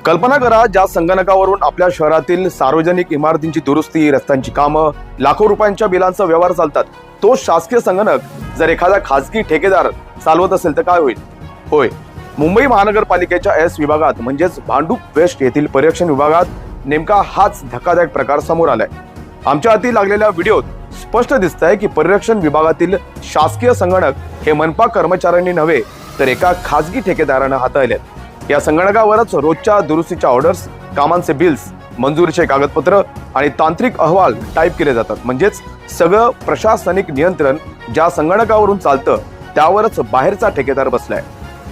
कल्पना करा, ज्या संगणकावरून आपल्या शहरातील सार्वजनिक इमारतींची दुरुस्ती, रस्त्यांची कामं, लाखो रुपयांच्या बिलांचा व्यवहार चालतात, तो शासकीय संगणक जर एखादा खासगी ठेकेदार चालवत असेल तर काय होईल? होय, मुंबई महानगरपालिकेच्या एस विभागात म्हणजेच भांडूप वेस्ट येथील पर्यवेक्षण विभागात नेमका हाच धक्कादायक प्रकार समोर आलाय. आमच्या हाती लागलेल्या व्हिडिओत स्पष्ट दिसतंय की पर्यवेक्षण विभागातील शासकीय संगणक हे मनपा कर्मचाऱ्यांनी नव्हे तर एका खासगी ठेकेदारानं हाताळलेत. या संगणकावरच रोजच्या दुरुस्तीच्या ऑर्डर्स, कामांचे बिल्स, मंजुरीचे कागदपत्र आणि तांत्रिक अहवाल टाईप केले जातात. म्हणजेच सगळं प्रशासनिक नियंत्रण ज्या संगणकावरून चालतं त्यावरच बाहेरचा ठेकेदार बसलाय.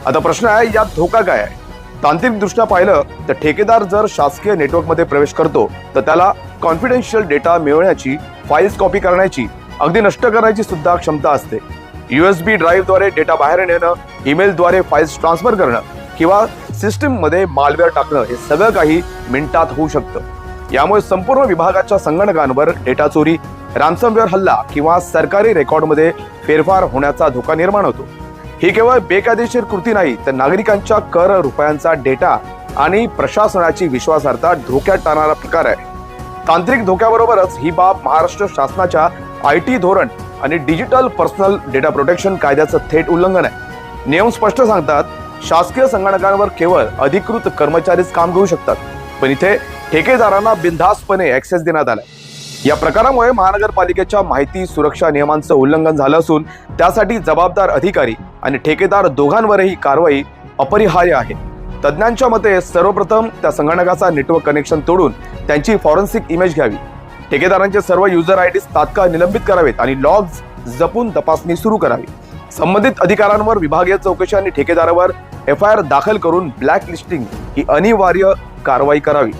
आता प्रश्न आहे, यात धोका काय आहे? तांत्रिक दृष्ट्या पाहिलं तर ठेकेदार जर शासकीय नेटवर्कमध्ये प्रवेश करतो तर त्याला कॉन्फिडेन्शियल डेटा मिळवण्याची, फाईल्स कॉपी करण्याची, अगदी नष्ट करण्याची सुद्धा क्षमता असते. USB ड्राईव्हद्वारे डेटा बाहेर नेणं, ईमेलद्वारे फाईल्स ट्रान्सफर करणं किंवा सिस्टीम मध्ये मालवेअर टाकणं हे सगळं काही मिनिटात होऊ शकतं. यामुळे संपूर्ण विभागाच्या संगणकांवर डेटा चोरी, रॅन्समवेअर हल्ला किंवा सरकारी रेकॉर्डमध्ये फेरफार होण्याचा धोका निर्माण होतो. ही केवळ बेकायदेशीर कृती नाही तर नागरिकांच्या कर रुपयांचा डेटा आणि प्रशासनाची विश्वासार्हता धोक्यात टाकणारा प्रकार आहे. तांत्रिक धोक्याबरोबरच ही बाब महाराष्ट्र शासनाच्या IT धोरण आणि डिजिटल पर्सनल डेटा प्रोटेक्शन कायद्याचं थेट उल्लंघन आहे. नियम स्पष्ट सांगतात, शासकीय संगणकांवर केवळ अधिकृत कर्मचारीच काम करू शकतात, पण इथे ठेकेदारांना बिनधास्तपणे ऍक्सेस देण्यात आलाय. या प्रकारामुळे महानगरपालिकेच्या माहिती सुरक्षा नियमांचं उल्लंघन झालं असून त्यासाठी जबाबदार अधिकारी आणि ठेकेदार दोघांवरही कारवाई अपरिहार्य आहे. तज्ज्ञांच्या मते सर्वप्रथम त्या संगणकाचा नेटवर्क कनेक्शन तोडून त्यांची फॉरेन्सिक इमेज घ्यावी. ठेकेदारांचे सर्व युजर IDs तात्काळ निलंबित करावेत आणि लॉग्स जपून तपासणी सुरू करावी. संबंधित अधिकाऱ्यांवर विभागीय चौकशी आणि ठेकेदारावर FIR दाखल करून ब्लॅक लिस्टिंग ही अनिवार्य कारवाई करावी.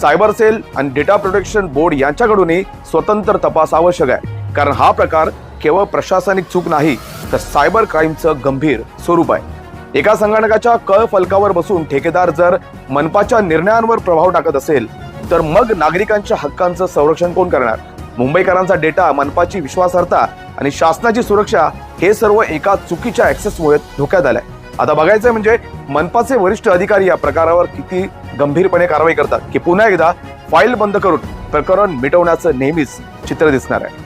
सायबर सेल आणि डेटा प्रोटेक्शन बोर्ड यांच्याकडूनही स्वतंत्र तपास आवश्यक आहे, कारण हा प्रकार केवळ प्रशासनिक चूक नाही तर सायबर क्राईमचं गंभीर स्वरूप आहे. एका संगणकाच्या क फलकावर बसून ठेकेदार जर मनपाच्या निर्णयांवर प्रभाव टाकत असेल तर मग नागरिकांच्या हक्कांचं संरक्षण कोण करणार? मुंबईकरांचा डेटा, मनपाची विश्वासार्हता आणि शासनाची सुरक्षा हे सर्व एका चुकीच्या ऍक्सेसमुळे धोक्यात आलंय. आता बघायचंय म्हणजे मनपाचे वरिष्ठ अधिकारी या प्रकारावर किती गंभीरपणे कारवाई करतात की पुन्हा एकदा फाईल बंद करून प्रकरण मिटवण्याचं नेहमीच चित्र दिसणार आहे.